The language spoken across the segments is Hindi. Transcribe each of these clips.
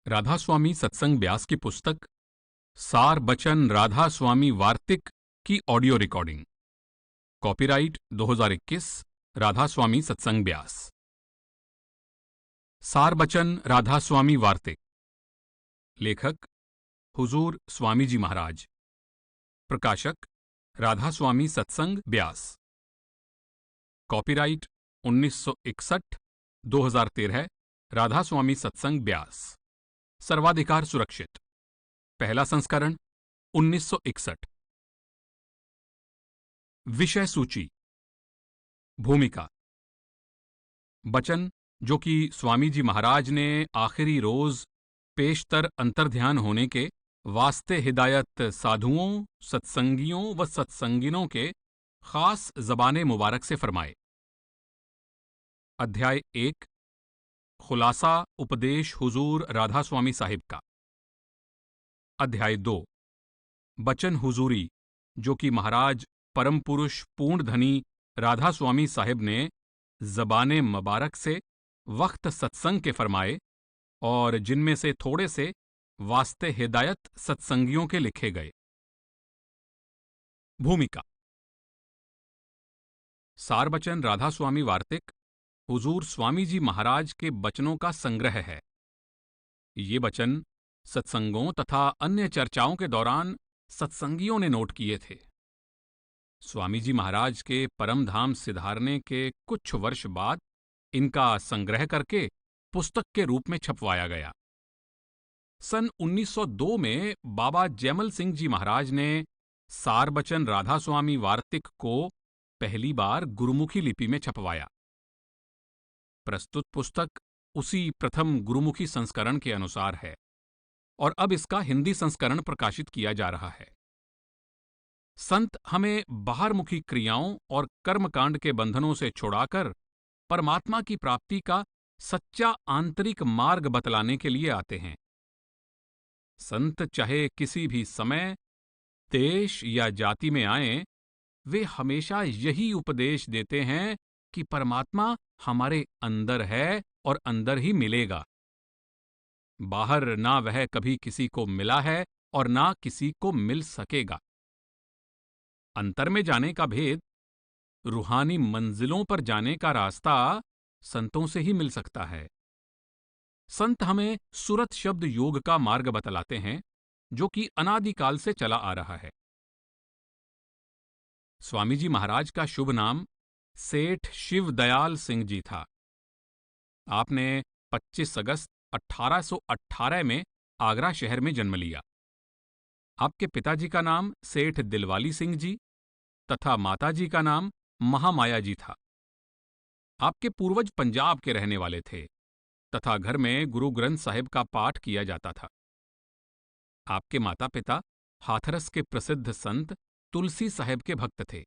राधा स्वामी सत्संग ब्यास की पुस्तक सार बचन राधा स्वामी वार्तिक की ऑडियो रिकॉर्डिंग। कॉपीराइट 2021 राधा स्वामी सत्संग ब्यास। सार बचन राधा स्वामी वार्तिक। लेखक हुजूर स्वामी जी महाराज। प्रकाशक राधा स्वामी सत्संग ब्यास। कॉपीराइट 1961 2013 राधा स्वामी सत्संग ब्यास। सर्वाधिकार सुरक्षित। पहला संस्करण 1961। विषय सूची। भूमिका। बचन जो कि स्वामी जी महाराज ने आखिरी रोज पेशतर अंतर्ध्यान होने के वास्ते हिदायत साधुओं, सत्संगियों व सत्संगिनों के खास ज़बाने मुबारक से फरमाए। अध्याय 1 खुलासा उपदेश हुजूर राधा स्वामी साहिब का। अध्याय 2 बचन हुजूरी जो कि महाराज परम पुरुष पूर्ण धनी राधा स्वामी साहिब ने ज़बाने मुबारक से वक्त सत्संग के फरमाए और जिनमें से थोड़े से वास्ते हिदायत सत्संगियों के लिखे गए। भूमिका। सार बचन राधा स्वामी वार्तिक हुजूर स्वामी जी महाराज के बचनों का संग्रह है। ये बचन सत्संगों तथा अन्य चर्चाओं के दौरान सत्संगियों ने नोट किए थे। स्वामी जी महाराज के परम धाम सिधारने के कुछ वर्ष बाद इनका संग्रह करके पुस्तक के रूप में छपवाया गया। सन 1902 में बाबा जैमल सिंह जी महाराज ने सार बचन राधा स्वामी वार्तिक को पहली बार गुरुमुखी लिपि में छपवाया। प्रस्तुत पुस्तक उसी प्रथम गुरुमुखी संस्करण के अनुसार है और अब इसका हिंदी संस्करण प्रकाशित किया जा रहा है। संत हमें बाहरमुखी क्रियाओं और कर्मकांड के बंधनों से छुड़ाकर परमात्मा की प्राप्ति का सच्चा आंतरिक मार्ग बतलाने के लिए आते हैं। संत चाहे किसी भी समय, देश या जाति में आएं, वे हमेशा यही उपदेश देते हैं कि परमात्मा हमारे अंदर है और अंदर ही मिलेगा। बाहर ना वह कभी किसी को मिला है और ना किसी को मिल सकेगा। अंतर में जाने का भेद, रूहानी मंजिलों पर जाने का रास्ता संतों से ही मिल सकता है। संत हमें सुरत शब्द योग का मार्ग बतलाते हैं जो कि अनादिकाल से चला आ रहा है। स्वामी जी महाराज का शुभ नाम सेठ शिवदयाल सिंह जी था। आपने 25 अगस्त 1818 में आगरा शहर में जन्म लिया। आपके पिताजी का नाम सेठ दिलवाली सिंह जी तथा माताजी का नाम महामाया जी था। आपके पूर्वज पंजाब के रहने वाले थे तथा घर में गुरु ग्रंथ साहिब का पाठ किया जाता था। आपके माता पिता हाथरस के प्रसिद्ध संत तुलसी साहिब के भक्त थे।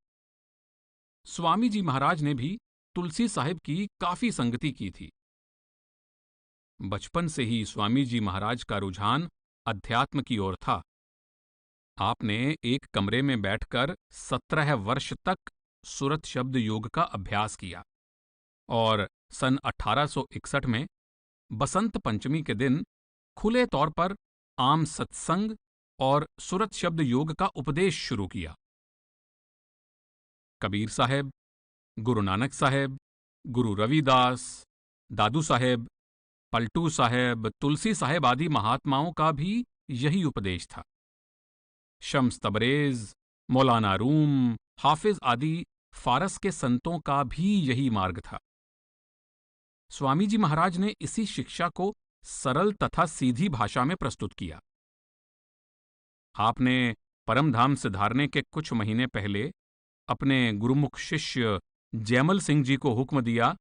स्वामी जी महाराज ने भी तुलसी साहिब की काफी संगति की थी। बचपन से ही स्वामी जी महाराज का रुझान अध्यात्म की ओर था। आपने एक कमरे में बैठकर 17 वर्ष तक सुरत शब्द योग का अभ्यास किया और सन 1861 में बसंत पंचमी के दिन खुले तौर पर आम सत्संग और सुरत शब्द योग का उपदेश शुरू किया। कबीर साहब, गुरु नानक साहब, गुरु रविदास, दादू साहेब, पलटू साहेब, तुलसी साहेब आदि महात्माओं का भी यही उपदेश था। शम्स तबरेज, मौलाना रूम, हाफिज आदि फारस के संतों का भी यही मार्ग था। स्वामी जी महाराज ने इसी शिक्षा को सरल तथा सीधी भाषा में प्रस्तुत किया। आपने परमधाम सिधारने के कुछ महीने पहले अपने गुरुमुख शिष्य जैमल सिंह जी को हुक्म दिया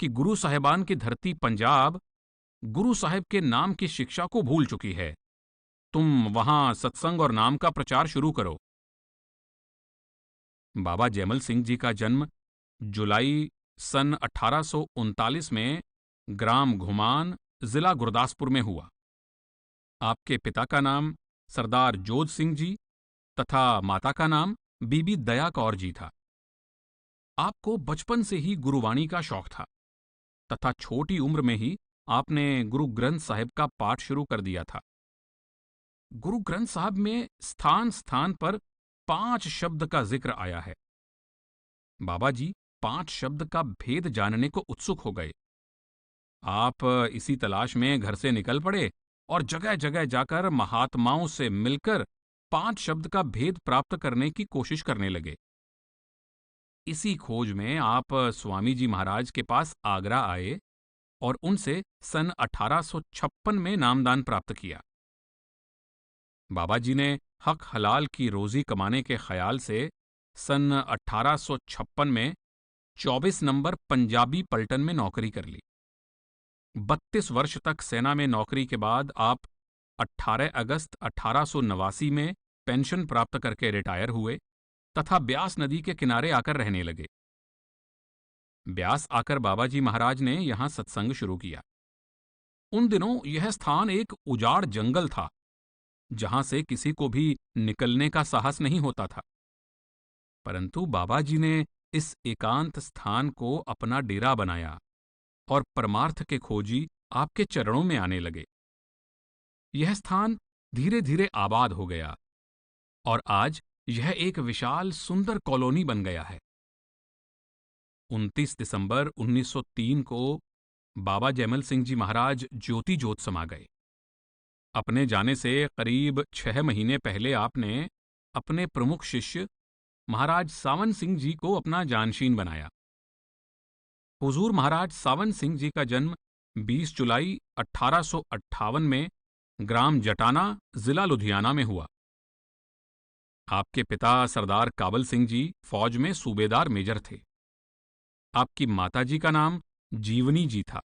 कि गुरु साहिबान की धरती पंजाब गुरु साहिब के नाम की शिक्षा को भूल चुकी है, तुम वहां सत्संग और नाम का प्रचार शुरू करो। बाबा जैमल सिंह जी का जन्म जुलाई सन 1839 में ग्राम घुमान, जिला गुरदासपुर में हुआ। आपके पिता का नाम सरदार जोध सिंह जी तथा माता का नाम बीबी दया कौर जी था। आपको बचपन से ही गुरुवाणी का शौक था तथा छोटी उम्र में ही आपने गुरु ग्रंथ साहिब का पाठ शुरू कर दिया था। गुरु ग्रंथ साहब में स्थान स्थान पर 5 शब्द का जिक्र आया है। बाबा जी 5 शब्द का भेद जानने को उत्सुक हो गए। आप इसी तलाश में घर से निकल पड़े और जगह जगह जाकर महात्माओं से मिलकर 5 शब्द का भेद प्राप्त करने की कोशिश करने लगे। इसी खोज में आप स्वामी जी महाराज के पास आगरा आए और उनसे सन 1856 में नामदान प्राप्त किया। बाबा जी ने हक हलाल की रोजी कमाने के ख्याल से सन 1856 में 24 नंबर पंजाबी पलटन में नौकरी कर ली। 32 वर्ष तक सेना में नौकरी के बाद आप 18 अगस्त 1889 में पेंशन प्राप्त करके रिटायर हुए तथा ब्यास नदी के किनारे आकर रहने लगे। ब्यास आकर बाबा जी महाराज ने यहां सत्संग शुरू किया। उन दिनों यह स्थान एक उजाड़ जंगल था, जहां से किसी को भी निकलने का साहस नहीं होता था। परंतु बाबा जी ने इस एकांत स्थान को अपना डेरा बनाया और परमार्थ के खोजी आपके चरणों में आने लगे। यह स्थान धीरे धीरे आबाद हो गया और आज यह एक विशाल सुंदर कॉलोनी बन गया है। 29 दिसंबर 1903 को बाबा जैमल सिंह जी महाराज ज्योति जोत समा गए। अपने जाने से करीब 6 महीने पहले आपने अपने प्रमुख शिष्य महाराज सावन सिंह जी को अपना जानशीन बनाया। हुजूर महाराज सावन सिंह जी का जन्म 20 जुलाई 1858 में ग्राम जटाना, जिला लुधियाना में हुआ। आपके पिता सरदार काबल सिंह जी फौज में सूबेदार मेजर थे। आपकी माताजी का नाम जीवनी जी था।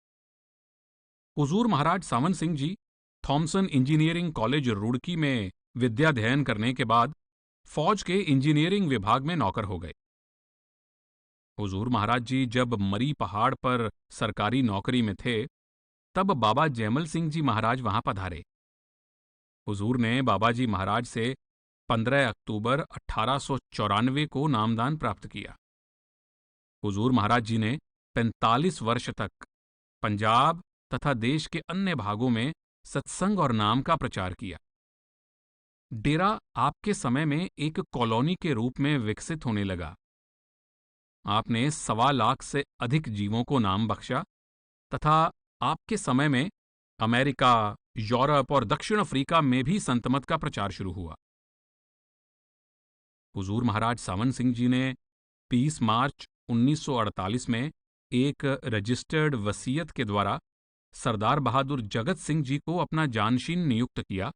हुजूर महाराज सावन Singh ji Thompson engineering college Roorkee में विद्याध्ययन करने के बाद फौज के इंजीनियरिंग विभाग में नौकर हो गए। हुजूर महाराज जी जब मरी पहाड़ पर सरकारी नौकरी में थे, तब बाबा जैमल सिंह जी महाराज वहां पधारे। हुजूर ने बाबा जी महाराज से 15 अक्टूबर 1894 को नामदान प्राप्त किया। हुजूर महाराज जी ने 45 वर्ष तक पंजाब तथा देश के अन्य भागों में सत्संग और नाम का प्रचार किया। डेरा आपके समय में एक कॉलोनी के रूप में विकसित होने लगा। आपने 1.25 लाख से अधिक जीवों को नाम बख्शा तथा आपके समय में अमेरिका, यूरोप और दक्षिण अफ्रीका में भी संतमत का प्रचार शुरू हुआ। हुजूर महाराज सावन सिंह जी ने 20 मार्च 1948 में एक रजिस्टर्ड वसीयत के द्वारा सरदार बहादुर जगत सिंह जी को अपना जानशीन नियुक्त किया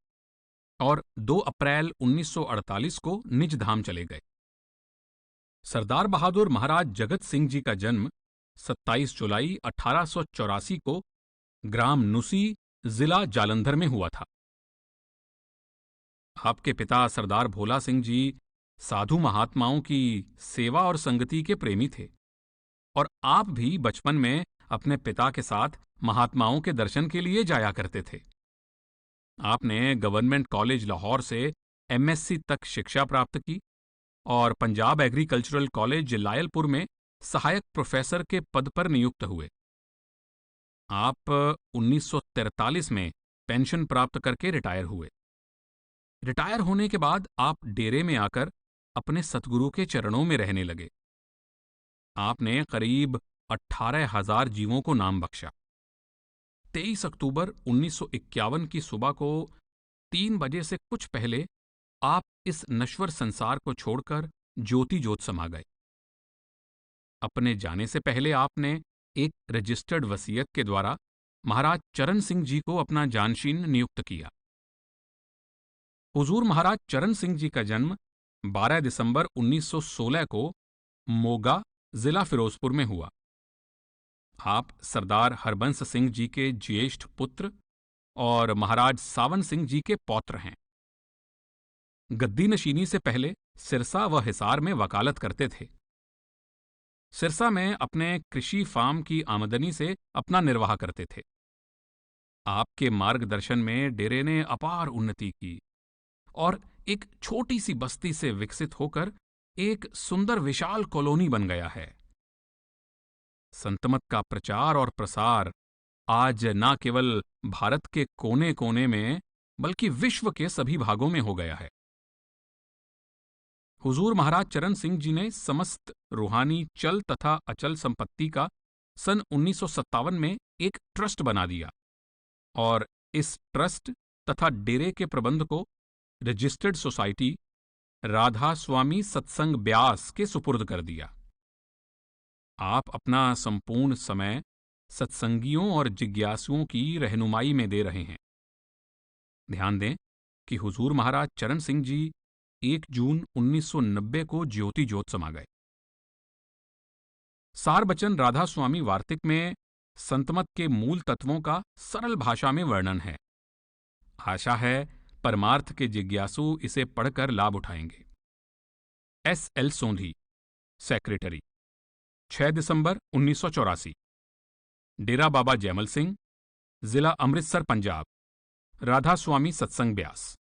और 2 अप्रैल 1948 को निज धाम चले गए। सरदार बहादुर महाराज जगत सिंह जी का जन्म 27 जुलाई 1884 को ग्राम नुसी, जिला जालंधर में हुआ था। आपके पिता सरदार भोला सिंह जी साधु महात्माओं की सेवा और संगति के प्रेमी थे और आप भी बचपन में अपने पिता के साथ महात्माओं के दर्शन के लिए जाया करते थे। आपने गवर्नमेंट कॉलेज लाहौर से एमएससी तक शिक्षा प्राप्त की और पंजाब एग्रीकल्चरल कॉलेज लायलपुर में सहायक प्रोफेसर के पद पर नियुक्त हुए। आप 1943 में पेंशन प्राप्त करके रिटायर हुए। रिटायर होने के बाद आप डेरे में आकर अपने सतगुरु के चरणों में रहने लगे। आपने करीब 18,000 जीवों को नाम बख्शा। 23 अक्टूबर 1951 की सुबह को 3 बजे से कुछ पहले आप इस नश्वर संसार को छोड़कर ज्योति जोत समा गए। अपने जाने से पहले आपने एक रजिस्टर्ड वसीयत के द्वारा महाराज चरण सिंह जी को अपना जानशीन नियुक्त किया। हुजूर महाराज चरण सिंह जी का जन्म 12 दिसंबर 1916 को मोगा, जिला फिरोजपुर में हुआ। आप सरदार हरबंस सिंह जी के ज्येष्ठ पुत्र और महाराज सावन सिंह जी के पौत्र हैं। गद्दी नशीनी से पहले सिरसा व हिसार में वकालत करते थे। सिरसा में अपने कृषि फार्म की आमदनी से अपना निर्वाह करते थे। आपके मार्गदर्शन में डेरे ने अपार उन्नति की और एक छोटी सी बस्ती से विकसित होकर एक सुंदर विशाल कॉलोनी बन गया है। संतमत का प्रचार और प्रसार आज न केवल भारत के कोने कोने में बल्कि विश्व के सभी भागों में हो गया है। हुजूर महाराज चरण सिंह जी ने समस्त रूहानी चल तथा अचल संपत्ति का सन 1957 में एक ट्रस्ट बना दिया और इस ट्रस्ट तथा डेरे के प्रबंध को रजिस्टर्ड सोसाइटी राधा स्वामी सत्संग ब्यास के सुपुर्द कर दिया। आप अपना संपूर्ण समय सत्संगियों और जिज्ञासुओं की रहनुमाई में दे रहे हैं। ध्यान दें कि हुजूर महाराज चरण सिंह जी 1 जून 1990 को ज्योति ज्योत समा गए। सार बचन राधा स्वामी वार्तिक में संतमत के मूल तत्वों का सरल भाषा में वर्णन है। आशा है परमार्थ के जिज्ञासु इसे पढ़कर लाभ उठाएंगे। S.L. सोंधी, सेक्रेटरी, 6 दिसंबर 1984, डेरा बाबा जैमल सिंह, जिला अमृतसर, पंजाब। राधा स्वामी सत्संग ब्यास।